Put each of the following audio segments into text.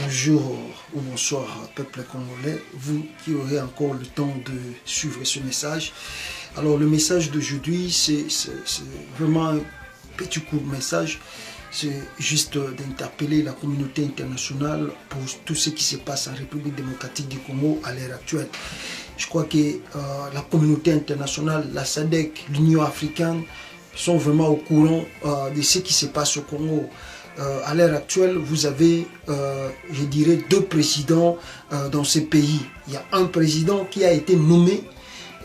Bonjour ou bonsoir peuple congolais, vous qui aurez encore le temps de suivre ce message. Alors le message d'aujourd'hui c'est vraiment un petit court message. C'est juste d'interpeller la communauté internationale pour tout ce qui se passe en République démocratique du Congo à l'heure actuelle. Je crois que la communauté internationale, la SADC, l'Union africaine sont vraiment au courant de ce qui se passe au Congo. À l'heure actuelle, vous avez, je dirais, deux présidents dans ce pays. Il y a un président qui a été nommé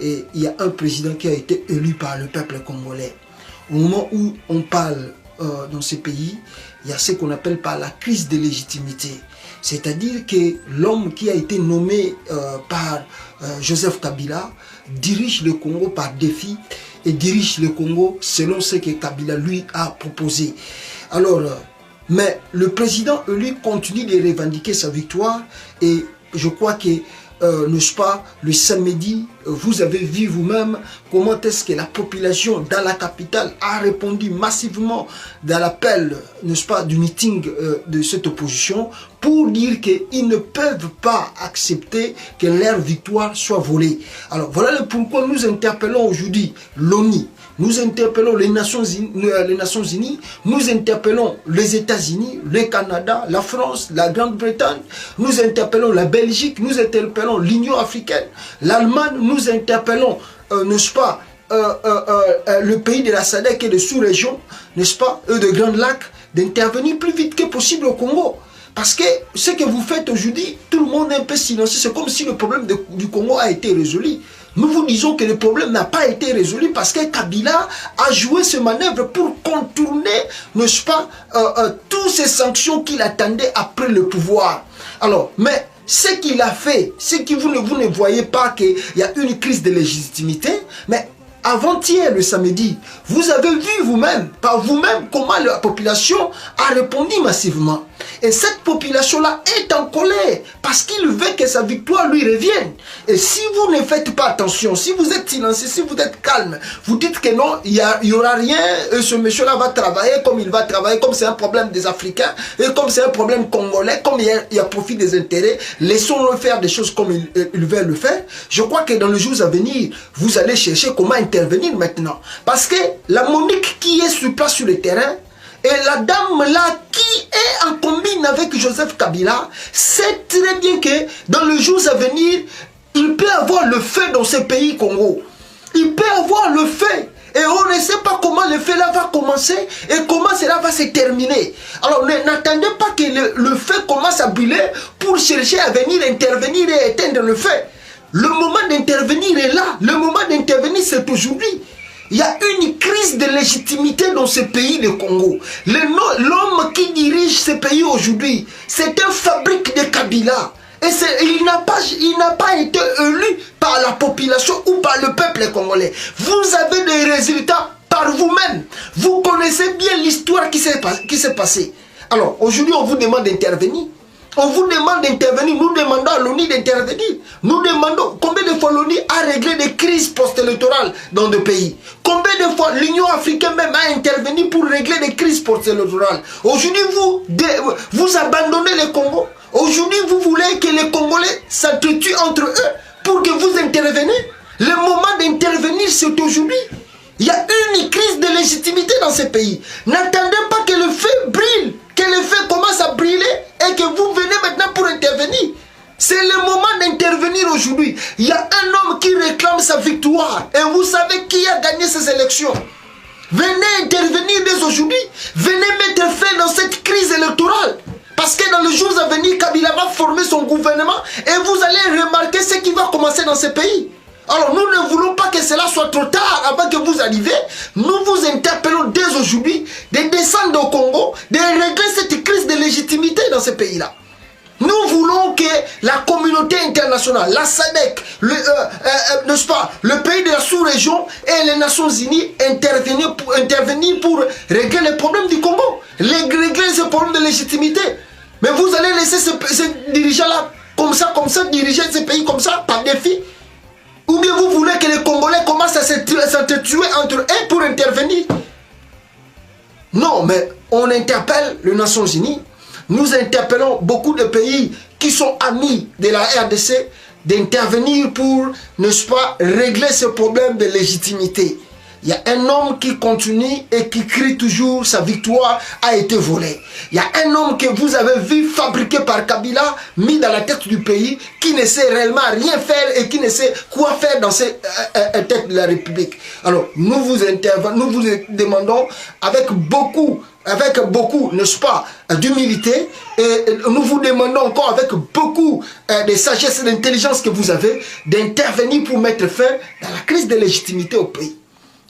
et il y a un président qui a été élu par le peuple congolais. Au moment où on parle dans ce pays, il y a ce qu'on appelle par la crise de légitimité. C'est-à-dire que l'homme qui a été nommé par Joseph Kabila dirige le Congo par défi et dirige le Congo selon ce que Kabila lui a proposé. Alors, mais le président, lui, continue de revendiquer sa victoire et je crois que, n'est-ce pas, le samedi, vous avez vu vous-même comment est-ce que la population dans la capitale a répondu massivement dans l'appel, n'est-ce pas, du meeting de cette opposition pour dire qu'ils ne peuvent pas accepter que leur victoire soit volée. Alors voilà pourquoi nous interpellons aujourd'hui l'ONU. Nous interpellons les Nations Unies, nous interpellons les États-Unis, le Canada, la France, la Grande-Bretagne, nous interpellons la Belgique, nous interpellons l'Union africaine, l'Allemagne, nous interpellons, n'est-ce pas, le pays de la SADC et de sous-région, n'est-ce pas, de Grands Lacs, d'intervenir plus vite que possible au Congo. Parce que ce que vous faites aujourd'hui, tout le monde est un peu silencieux, c'est comme si le problème du Congo a été résolu. Nous vous disons que le problème n'a pas été résolu parce que Kabila a joué ce manœuvre pour contourner, n'est-ce pas, toutes ces sanctions qu'il attendait après le pouvoir. Alors, mais ce qu'il a fait, c'est que vous ne voyez pas qu'il y a une crise de légitimité, mais avant-hier, le samedi, vous avez vu vous-même, par vous-même, comment la population a répondu massivement. Et cette population-là est en colère parce qu'il veut que sa victoire lui revienne. Et si vous ne faites pas attention, si vous êtes silencieux, si vous êtes calme, vous dites que non, il n'y aura rien, ce monsieur-là va travailler comme il va travailler, comme c'est un problème des Africains, et comme c'est un problème congolais, comme il y a profit des intérêts, laissons-le faire des choses comme ils veulent le faire. Je crois que dans les jours à venir, vous allez chercher comment intervenir maintenant. Parce que la Monique qui est sur place sur le terrain, et la dame là qui est en combine avec Joseph Kabila sait très bien que dans les jours à venir, il peut avoir le feu dans ce pays Congo. Il peut avoir le feu. Et on ne sait pas comment le feu là va commencer et comment cela va se terminer. Alors n'attendez pas que le feu commence à brûler pour chercher à venir intervenir et éteindre le feu. Le moment d'intervenir est là. Le moment d'intervenir c'est aujourd'hui. Il y a une crise de légitimité dans ce pays, le Congo. L'homme qui dirige ce pays aujourd'hui, c'est un fabrique de Kabila. Et il n'a pas été élu par la population ou par le peuple congolais. Vous avez des résultats par vous-même. Vous connaissez bien l'histoire qui s'est passée. Alors, aujourd'hui, on vous demande d'intervenir. On vous demande d'intervenir, nous demandons à l'ONU d'intervenir. Nous demandons combien de fois l'ONU a réglé des crises post-électorales dans des pays. Combien de fois l'Union africaine même a intervenu pour régler des crises post-électorales. Aujourd'hui, vous abandonnez le Congo. Aujourd'hui, vous voulez que les Congolais s'entretuent entre eux pour que vous interveniez. Le moment d'intervenir, c'est aujourd'hui. Il y a une crise de légitimité dans ce pays. N'attendez pas que le feu brûle, que le feu commence à brûler et que vous venez maintenant pour intervenir. C'est le moment d'intervenir aujourd'hui. Il y a un homme qui réclame sa victoire. Et vous savez qui a gagné ces élections. Venez intervenir dès aujourd'hui. Venez mettre fin dans cette crise électorale. Parce que dans les jours à venir, Kabila va former son gouvernement et vous allez remarquer ce qui va commencer dans ce pays. Alors nous ne voulons pas que cela soit trop tard avant que vous arriviez. Nous vous interpellons dès aujourd'hui de descendre au Congo, de régler cette crise de légitimité dans ce pays-là. Nous voulons que la communauté internationale, la SADC, n'est-ce pas, le pays de la sous-région et les Nations Unies intervenir pour régler les problèmes du Congo, régler ce problème de légitimité. Mais vous allez laisser ces dirigeants-là comme ça, comme comme ça, diriger ce pays comme ça, par défi? Ou bien vous voulez que les Congolais commencent à s'entretuer entre eux pour intervenir? Non, mais on interpelle les Nations Unies. Nous interpellons beaucoup de pays qui sont amis de la RDC d'intervenir pour, n'est-ce pas, régler ce problème de légitimité. Il y a un homme qui continue et qui crie toujours sa victoire a été volée. Il y a un homme que vous avez vu fabriqué par Kabila, mis dans la tête du pays, qui ne sait réellement rien faire et qui ne sait quoi faire dans cette tête de la République. Alors, nous vous demandons avec beaucoup, n'est-ce pas, d'humilité, et nous vous demandons encore avec beaucoup de sagesse et d'intelligence que vous avez, d'intervenir pour mettre fin à la crise de légitimité au pays.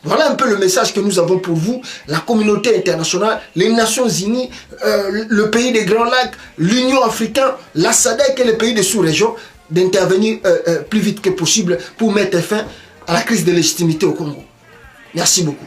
Voilà un peu le message que nous avons pour vous, la communauté internationale, les Nations Unies, le pays des Grands Lacs, l'Union africaine, la SADC et les pays de sous-région, d'intervenir plus vite que possible pour mettre fin à la crise de légitimité au Congo. Merci beaucoup.